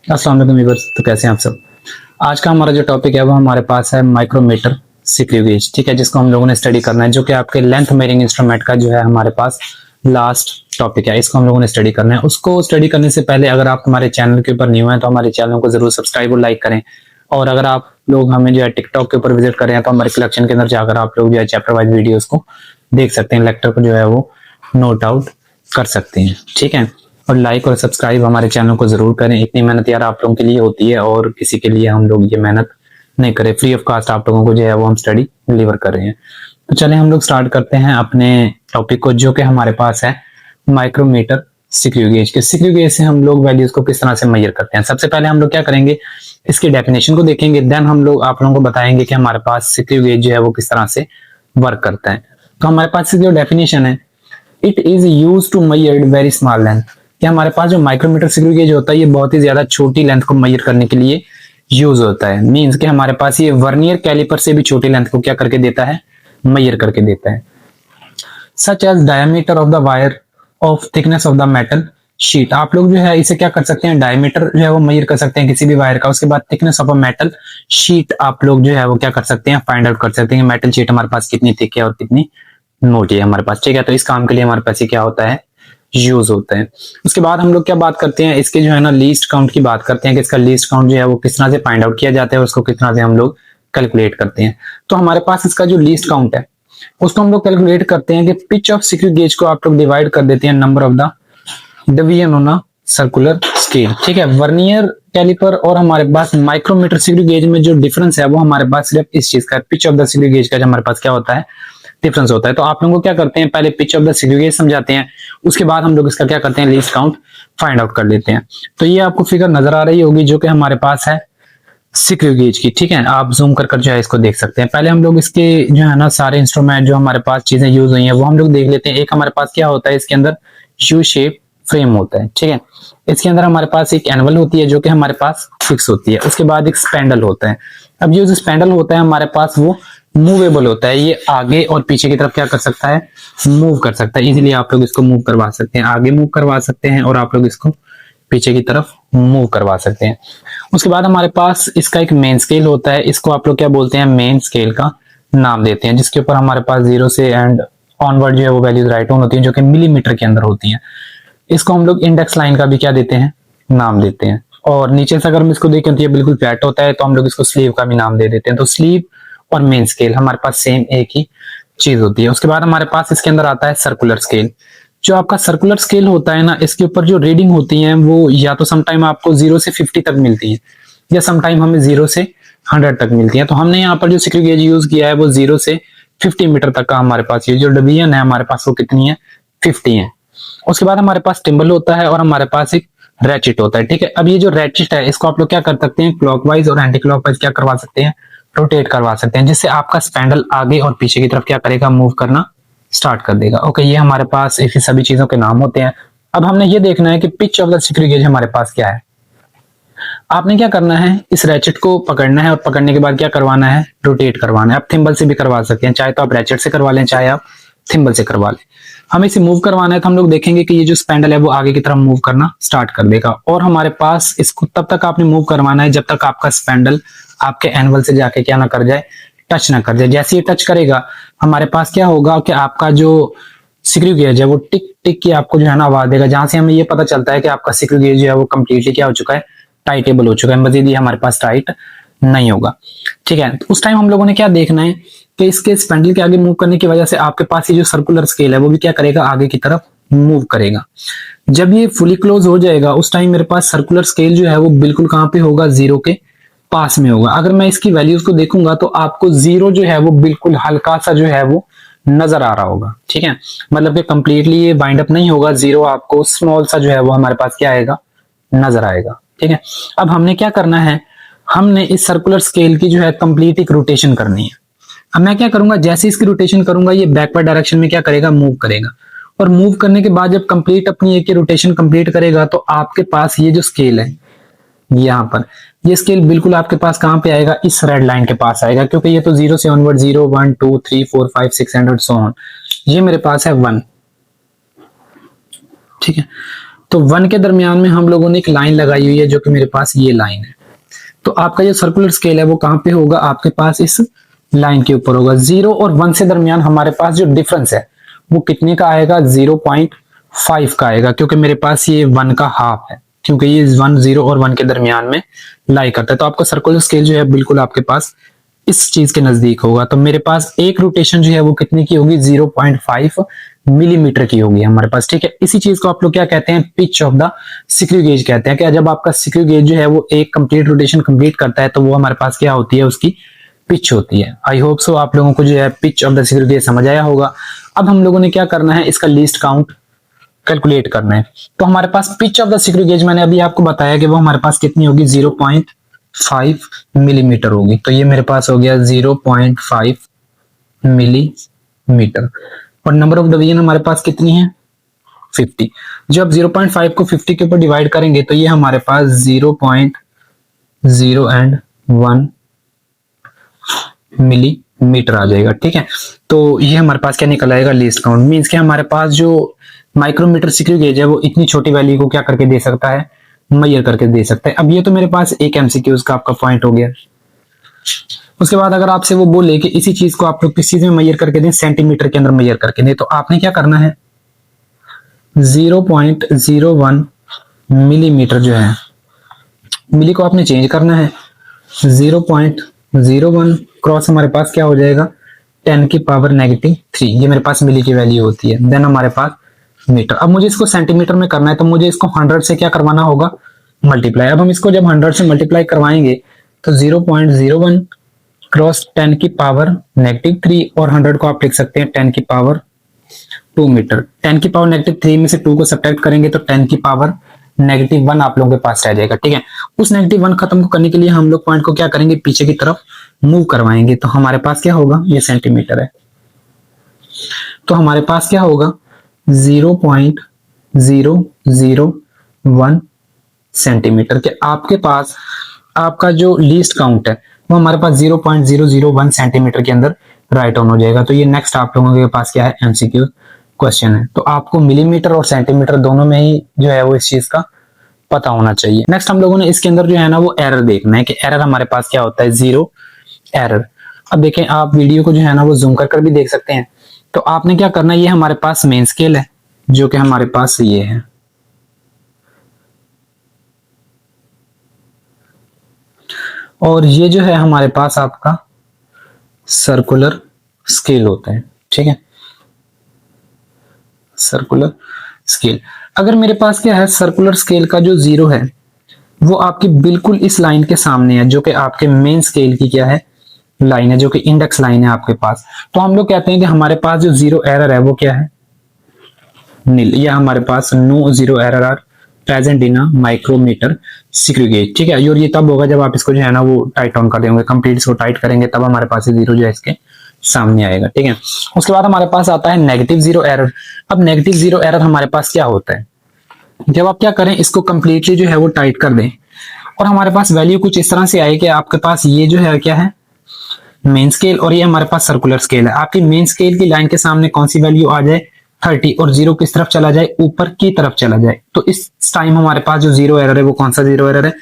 अस्सलाम वालेकुम व्यूअर्स। तो कैसे हैं आप सब। आज का हमारा जो टॉपिक है वो हमारे पास है माइक्रोमीटर स्क्रू गेज। ठीक है, जिसको हम लोगों ने स्टडी करना है, जो कि आपके लेंथ मेजरिंग इंस्ट्रूमेंट का जो है हमारे पास लास्ट टॉपिक है। इसको हम लोगों ने स्टडी करना है। उसको स्टडी करने से पहले अगर आप हमारे चैनल के ऊपर न्यू हैं तो हमारे चैनल को जरूर सब्सक्राइब और लाइक करें। और अगर आप लोग हमें जो है टिकटॉक के ऊपर विजिट करें हैं तो हमारे कलेक्शन के अंदर जाकर आप लोग जो है चैप्टर वाइज वीडियोस को देख सकते हैं, लेक्चर को जो है वो नोट आउट कर सकते हैं। ठीक है, और लाइक और सब्सक्राइब हमारे चैनल को जरूर करें। इतनी मेहनत यार आप लोगों के लिए होती है और किसी के लिए हम लोग ये मेहनत नहीं करें, फ्री ऑफ कास्ट आप लोगों को जो है वो हम स्टडी डिलीवर कर रहे हैं। तो चले हम लोग स्टार्ट करते हैं अपने टॉपिक को, जो कि हमारे पास है माइक्रोमीटर स्क्रू गेज के। स्क्रू गेज से हम लोग वैल्यूज को किस तरह से मेजर करते हैं। सबसे पहले हम लोग क्या करेंगे, इसकी डेफिनेशन को देखेंगे, देन हम लोग आप लोगों को बताएंगे कि हमारे पास स्क्रू गेज जो है वो किस तरह से वर्क करता है। तो हमारे पास जो डेफिनेशन है, it is use to measure very small length. कि हमारे पास जो माइक्रोमीटर स्क्रू गेज होता है ये बहुत ही ज्यादा छोटी लेंथ को मेजर करने के लिए यूज होता है। मींस कि हमारे पास ये वर्नियर कैलिपर से भी छोटी लेंथ को क्या करके देता है, मेजर करके देता है। Such as diameter of the wire of thickness of the metal sheet. आप लोग जो है इसे क्या कर सकते हैं, डायमीटर जो है वो मेजर कर सकते हैं किसी भी वायर का। उसके बाद thickness of a metal sheet आप लोग जो है वो क्या कर सकते हैं, फाइंड आउट कर सकते हैं मेटल शीट हमारे पास कितनी थिक है और कितनी मोटी है हमारे पास। ठीक है, तो इस काम के लिए हमारे पास ये क्या होता है, यूज होता है। उसके बाद हम लोग क्या बात करते हैं, इसके जो है ना लीस्ट काउंट की बात करते हैं कि इसका लीस्ट काउंट जो है वो किस तरह से फाइंड आउट किया जाता है, उसको किस तरह से हम लोग कैलकुलेट करते हैं। तो हमारे पास इसका जो लीस्ट काउंट है उसको हम लोग कैलकुलेट करते हैं कि पिच ऑफ स्क्रू गेज को आप लोग डिवाइड कर देते हैं number of the division on a circular scale. ठीक है, वर्नियर कैलिपर और हमारे पास माइक्रोमीटर स्क्रू गेज में जो डिफरेंस है वो हमारे पास सिर्फ इस चीज का, pitch of the screw gauge का जो हमारे पास क्या होता है, डिफरेंस होता है। तो आप लोगों को क्या करते हैं, पहले pitch of the screw gauge समझाते हैं, उसके बाद हम लोग इसका क्या करते हैं, लीस्ट काउंट फाइंड आउट कर लेते हैं। तो ये आपको फिगर नजर आ रही होगी जो कि हमारे पास है स्क्रू गेज की। ठीक है, आप जूम कर जो है इसको देख सकते हैं। पहले हम लोग इसके जो है ना सारे इंस्ट्रूमेंट जो हमारे पास चीजें यूज हुई हैं वो हम लोग देख लेते हैं। एक हमारे पास क्या होता है, इसके अंदर यू शेप फ्रेम होता है। ठीक है, इसके अंदर हमारे पास एक एनवल होती है जो कि हमारे पास फिक्स होती है। उसके बाद एक स्पैंडल होता है। अब ये जो स्पैंडल होता है हमारे पास वो मूवेबल होता है, ये आगे और पीछे की तरफ क्या कर सकता है, मूव कर सकता है। इजीली आप लोग इसको मूव करवा सकते हैं, आगे मूव करवा सकते हैं और आप लोग इसको पीछे की तरफ मूव करवा सकते हैं। उसके बाद हमारे पास इसका एक मेन स्केल होता है, इसको आप लोग क्या बोलते हैं, मेन स्केल का नाम देते हैं, जिसके ऊपर हमारे पास 0 से एंड ऑनवर्ड जो है वो वैल्यूज राइट ऑन होती है जो कि मिलीमीटर के अंदर होती है। इसको हम लोग इंडेक्स लाइन का भी क्या देते हैं, नाम देते हैं। और नीचे से अगर हम इसको देखें तो ये बिल्कुल फ्लैट होता है तो हम लोग इसको स्लीव का भी नाम दे देते हैं। तो स्लीव और मेन स्केल हमारे पास सेम एक ही चीज होती है। उसके बाद हमारे पास इसके अंदर आता है सर्कुलर स्केल। जो आपका सर्कुलर स्केल होता है ना, इसके ऊपर जो रीडिंग होती है वो या तो समटाइम आपको 0 से 50 तक मिलती है या समटाइम हमें 0 से 100 तक मिलती है। तो हमने यहाँ पर जो स्क्रू गेज यूज किया है वो 0 से 50 मीटर तक का हमारे पास ये जो डिवीजन है हमारे पास वो कितनी है, 50 है। उसके बाद हमारे पास टिम्बल होता है और हमारे पास एक रैचिट होता है। ठीक है, अब ये जो रैचिट है इसको आप लोग क्या कर सकते हैं, क्लॉकवाइज और एंटी क्लॉकवाइज क्या करवा सकते हैं, रोटेट करवा सकते हैं, जिससे आपका स्पैंडल आगे और पीछे की तरफ क्या करेगा, मूव करना स्टार्ट कर देगा। ओके, ये हमारे पास ऐसी सभी चीजों के नाम होते हैं। अब हमने ये देखना है कि pitch of the screw gauge हमारे पास क्या है। आपने क्या करना है, इस रैचेट को पकड़ना है और पकड़ने के बाद क्या करवाना है, रोटेट करवाना है। आप थिम्बल से भी करवा सकते हैं, चाहे तो आप रैचेट से करवा लें चाहे आप थिम्बल से करवा लें। हमें इसे मूव करवाना है तो हम लोग देखेंगे कि ये जो स्पैंडल है वो आगे की तरफ मूव करना स्टार्ट कर देगा। और हमारे पास इसको तब तक आपने मूव करवाना है जब तक आपका स्पैंडल आपके एनवल से जाके क्या ना कर जाए, टच ना कर जाए। जैसे ये टच करेगा हमारे पास क्या होगा कि आपका जो स्क्रू गेज है वो टिक टिक की आपको जो है ना आवाज देगा, जहां से हमें ये पता चलता है कि आपका स्क्रू गेज जो है वो कंप्लीटली क्या हो चुका है, टाइटेबल हो चुका है। मजीद ये हमारे पास टाइट नहीं होगा। ठीक है, तो उस टाइम हम लोगों ने क्या देखना है कि इसके स्पैंडल के आगे मूव करने की वजह से आपके पास ये जो सर्कुलर स्केल है वो भी क्या करेगा, आगे की तरफ मूव करेगा। जब ये फुली क्लोज हो जाएगा उस टाइम मेरे पास सर्कुलर स्केल जो है वो बिल्कुल कहां पे होगा, 0 के पास में होगा। अगर मैं इसकी वैल्यूज को देखूंगा तो आपको 0 जो है वो बिल्कुल हल्का सा जो है वो नजर आ रहा होगा। ठीक है, मतलब कि कंप्लीटली ये बाइंड अप नहीं होगा, 0 आपको स्मॉल सा जो है वो हमारे पास क्या आएगा, नजर आएगा। ठीक है, अब हमने क्या करना है, हमने इस सर्कुलर स्केल की जो है कंप्लीट एक रोटेशन करनी है। अब मैं क्या करूंगा, जैसे इसकी रोटेशन करूंगा ये बैकवर्ड डायरेक्शन में क्या करेगा, मूव करेगा। और मूव करने के बाद जब कंप्लीट अपनी एक रोटेशन कंप्लीट करेगा तो आपके पास ये जो स्केल है यहाँ पर, ये स्केल बिल्कुल आपके पास कहां पे आएगा, इस रेड लाइन के पास आएगा, क्योंकि ये तो 0 से ऑनवर्ड 0 1 2 3 4 5 6 एंड सो ऑन, ये मेरे पास है 1। ठीक है, तो 1 के दरमियान में हम लोगों ने एक लाइन लगाई हुई है जो कि मेरे पास ये लाइन है। तो आपका जो सर्कुलर स्केल है वो कहां पे होगा, आपके पास इस लाइन के ऊपर होगा। 0 और 1 से दरमियान हमारे पास जो डिफरेंस है वो कितने का आएगा, 0.5 का आएगा, क्योंकि मेरे पास ये 1 का हाफ है, क्योंकि ये 1 0 और 1 के दरमियान में लाई करता है। तो आपका सर्कुलर स्केल जो है बिल्कुल आपके पास इस चीज के नजदीक होगा। तो मेरे पास एक रोटेशन जो है वो कितने की होगी, 0.5 मिलीमीटर की होगी हमारे पास। ठीक है, इसी चीज को आप लोग क्या कहते हैं, pitch of the screw gauge कहते हैं। कि जब आपका स्क्रू गेज जो है वो एक कंप्लीट रोटेशन कंप्लीट करता है तो वो हमारे पास क्या होती है, उसकी पिच होती है। आई होप सो आप लोगों को जो है pitch of the screw gauge समझ आया होगा। अब हम लोगों ने क्या करना है, इसका लीस्ट काउंट कैलकुलेट करना है। तो हमारे पास pitch of the screw gauge मैंने अभी आपको बताया कि वो हमारे पास कितनी होगी, 0.5 मिलीमीटर होगी। तो ये मेरे पास हो गया 0.5 मिलीमीटर। और नंबर ऑफ डिवीजन हमारे पास कितनी है, 50। जब 0.5 को 50 के ऊपर डिवाइड करेंगे तो ये हमारे पास 0.01 मिलीमीटर आ जाएगा। ठीक है, तो ये हमारे पास क्या निकल आएगा, लीस्ट काउंट। मींस के हमारे पास जो माइक्रोमीटर स्क्रू गेज है वो इतनी छोटी वैल्यू को क्या करके दे सकता है, मेजर करके दे सकता है। अब ये तो मेरे पास एक एमसीक्यूज का आपका पॉइंट हो गया। उसके बाद अगर आपसे वो बोले कि इसी चीज को आप लोग किस चीज में मेजर करके दें, सेंटीमीटर के अंदर मेजर करके दें, तो आपने क्या करना है, 0.01 मिलीमीटर जो है, मिली को आपने चेंज करना है। 0.01 क्रॉस हमारे पास क्या हो जाएगा, 10 की पावर -3, ये मेरे पास मिली की वैल्यू होती है। देन हमारे पास मीटर। अब मुझे इसको सेंटीमीटर में करना है तो मुझे इसको 100 से क्या करवाना होगा, मल्टीप्लाई। अब हम इसको जब 100 से मल्टीप्लाई करवाएंगे तो 0.01 क्रॉस 10 की पावर -3 और 100 को आप लिख सकते हैं 10 की पावर 2 मीटर। 10 की पावर -3 में से 2 को सब्ट्रैक्ट करेंगे तो 10 की पावर -1 आप लोगों के पास रह जाएगा। ठीक है, उस -1 खत्म करने के लिए हम लोग पॉइंट को क्या करेंगे, पीछे की तरफ मूव करवाएंगे। तो हमारे पास क्या होगा, ये सेंटीमीटर है, तो हमारे पास क्या होगा 0.001 सेंटीमीटर के आपके पास आपका जो लीस्ट काउंट है वो हमारे पास 0.001 सेंटीमीटर के अंदर राइट ऑन हो जाएगा। तो ये नेक्स्ट आप लोगों के पास क्या है, एमसीक्यू क्वेश्चन है। तो आपको मिलीमीटर और सेंटीमीटर दोनों में ही जो है वो इस चीज का पता होना चाहिए। नेक्स्ट हम लोगों ने इसके अंदर जो है ना वो एरर देखना है कि एरर हमारे पास क्या होता है, 0 एरर। अब देखें, आप वीडियो को जो है ना वो जूम कर भी देख सकते हैं। तो आपने क्या करना है, ये हमारे पास मेन स्केल है जो कि हमारे पास ये है, और ये जो है हमारे पास आपका सर्कुलर स्केल होता है। ठीक है, सर्कुलर स्केल। अगर मेरे पास क्या है, सर्कुलर स्केल का जो 0 है वो आपकी बिल्कुल इस लाइन के सामने है जो कि आपके मेन स्केल की क्या है, लाइन है, जो कि इंडेक्स लाइन है आपके पास। तो हम लोग कहते हैं कि हमारे पास जो 0 एरर है वो क्या है, नील। या हमारे पास no 0 error are present in a micrometer screw gauge. ठीक है, और ये तब होगा जब आप इसको जो है ना वो टाइट ऑन कर देंगे, कंप्लीट इसको टाइट करेंगे, तब हमारे पास 0 जो है इसके सामने आएगा। ठीक है, उसके बाद हमारे पास आता है -0 एरर। अब -0 एरर हमारे पास क्या होता है, जब आप क्या करें, इसको कंप्लीटली जो है वो टाइट कर दें और हमारे पास वैल्यू कुछ इस तरह से आए कि आपके पास ये जो है क्या है, मेन स्केल, और ये हमारे पास सर्कुलर स्केल है। आपकी मेन स्केल की लाइन के सामने कौन सी वैल्यू आ जाए, 30, और 0 किस तरफ चला जाए, ऊपर की तरफ चला जाए। तो इस टाइम हमारे पास जो 0 एरर है वो कौन सा 0 एरर है,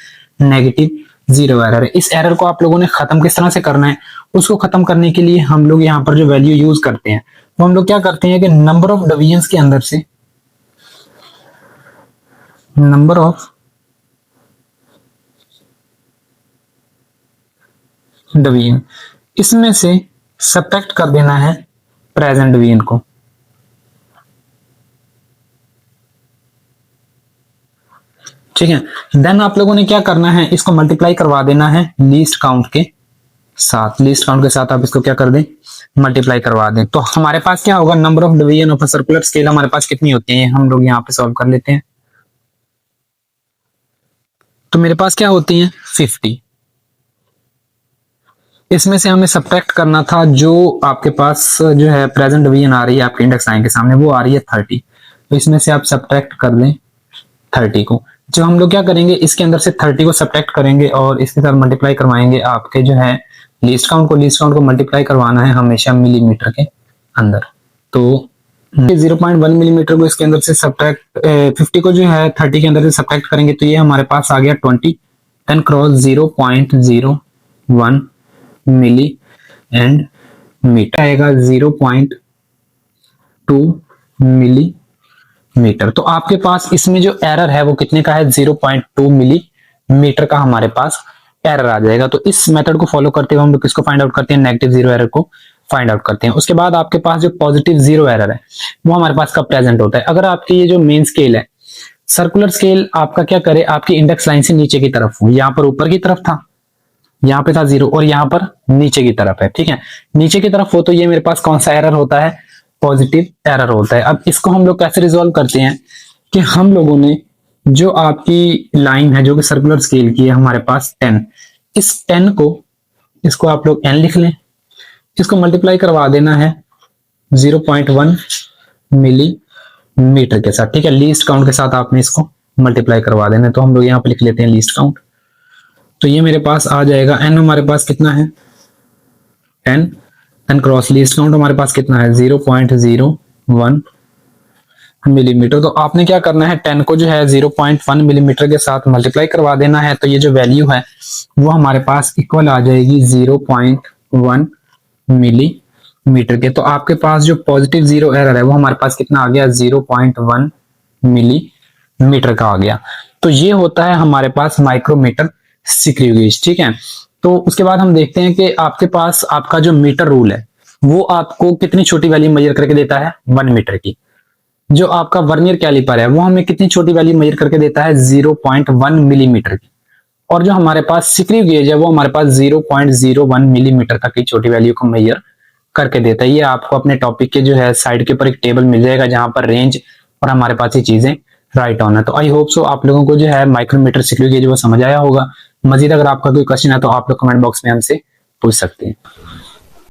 -0 एरर है। इस एरर को आप लोगों ने खत्म किस तरह से करना है, उसको खत्म करने के लिए हम लोग यहाँ पर जो वैल्यू यूज करते हैं वो हम लोग क्या करते हैं कि नंबर ऑफ डिवीजन के अंदर से नंबर ऑफ डिवीजन, इसमें से सब्ट्रैक्ट कर देना है प्रेजेंट डिवीजन को। ठीक है, देन आप लोगों ने क्या करना है, इसको मल्टीप्लाई करवा देना है लीस्ट काउंट के साथ। लीस्ट काउंट के साथ आप इसको क्या कर दें, मल्टीप्लाई करवा दें। तो हमारे पास क्या होगा, number of division of a circular scale हमारे पास कितनी होती है, हम लोग यहाँ पे सॉल्व कर लेते हैं। तो मेरे पास क्या होती है, 50। इसमें से हमें सब्ट्रैक्ट करना था जो आपके पास जो है प्रेजेंट डिवीजन आ रही है आपके इंडेक्स लाइन के सामने, वो आ रही है 30। तो इसमें से आप सब्ट्रैक्ट कर दें 30 को। जब हम लोग क्या करेंगे, इसके अंदर से 30 को सब्ट्रैक्ट करेंगे और इसके साथ मल्टीप्लाई करवाएंगे आपके जो है लीस्ट काउंट को। लीस्ट काउंट को मल्टीप्लाई करवाना है हमेशा मिलीमीटर के अंदर। तो 0.1 मिलीमीटर को इसके अंदर से सब्ट्रैक्ट 50 को जो है 30 के अंदर से सब्ट्रैक्ट करेंगे तो ये हमारे पास आ गया 20 10 क्रॉस 0.01 मिली एंड मीटर आएगा 0.2 मिलीमीटर। तो आपके पास इसमें जो एरर है वो कितने का है, 0.2 मिलीमीटर का हमारे पास एरर आ जाएगा। तो इस मेथड को फॉलो करते हुए हम लोग किसको फाइंड आउट करते हैं, नेगेटिव जीरो एरर को फाइंड आउट करते हैं। उसके बाद आपके पास जो पॉजिटिव जीरो एरर है वो हमारे पास कब प्रेजेंट होता है, अगर आपकी ये जो मेन स्केल है सर्कुलर स्केल आपका क्या करे, आपकी इंडेक्स लाइन से नीचे की तरफ हो, यहाँ पर ऊपर की तरफ था, यहाँ पे था 0 और यहाँ पर नीचे की तरफ है, ठीक है, नीचे की तरफ हो तो ये मेरे पास कौन सा एरर होता है, पॉजिटिव एरर होता है। अब इसको हम लोग कैसे रिजॉल्व करते हैं कि हम लोगों ने जो आपकी लाइन है जो कि सर्कुलर स्केल की है हमारे पास 10, इस 10 को इसको आप लोग n लिख लें, इसको मल्टीप्लाई करवा देना है 0.1 मिलीमीटर के साथ, ठीक है, लीस्ट काउंट के साथ आपने इसको मल्टीप्लाई करवा देना है। तो हम लोग यहाँ पे लिख लेते हैं लीस्ट काउंट, तो ये मेरे पास आ जाएगा n हमारे पास कितना है 10 क्रॉस लीस्ट काउंट हमारे पास कितना है 0.01 मिलीमीटर। तो आपने क्या करना है 10 को जो है 0.1 मिलीमीटर के साथ मल्टीप्लाई करवा देना है, तो ये जो वैल्यू है वो हमारे पास इक्वल आ जाएगी 0.1 मिलीमीटर के। तो आपके पास जो पॉजिटिव जीरो एरर है वो हमारे पास कितना आ गया 0.1 मिलीमीटर का आ गया। तो ये होता है हमारे पास माइक्रोमीटर स्क्रू गेज, ठीक है। तो उसके बाद हम देखते हैं कि आपके पास आपका जो मीटर रूल है वो आपको कितनी छोटी वैल्यू मेजर करके देता है 1 मीटर की। जो आपका वर्नियर कैलिपर है वो हमें कितनी छोटी वैल्यू मेजर करके देता है 0.1 मिलीमीटर की, और जो हमारे पास स्क्रू गेज है वो हमारे पास 0.01 मिलीमीटर तक की छोटी वैल्यू को मेजर करके देता है। ये आपको अपने टॉपिक के जो है साइड के ऊपर एक टेबल मिल जाएगा जहां पर रेंज और हमारे पास ये चीजें राइट ऑन है। तो आई होप सो आप लोगों को जो है माइक्रोमीटर स्क्रू गेज वो समझ आया होगा। मजीद अगर आपका कोई क्वेश्चन है तो आप लोग कमेंट बॉक्स में हमसे पूछ सकते हैं।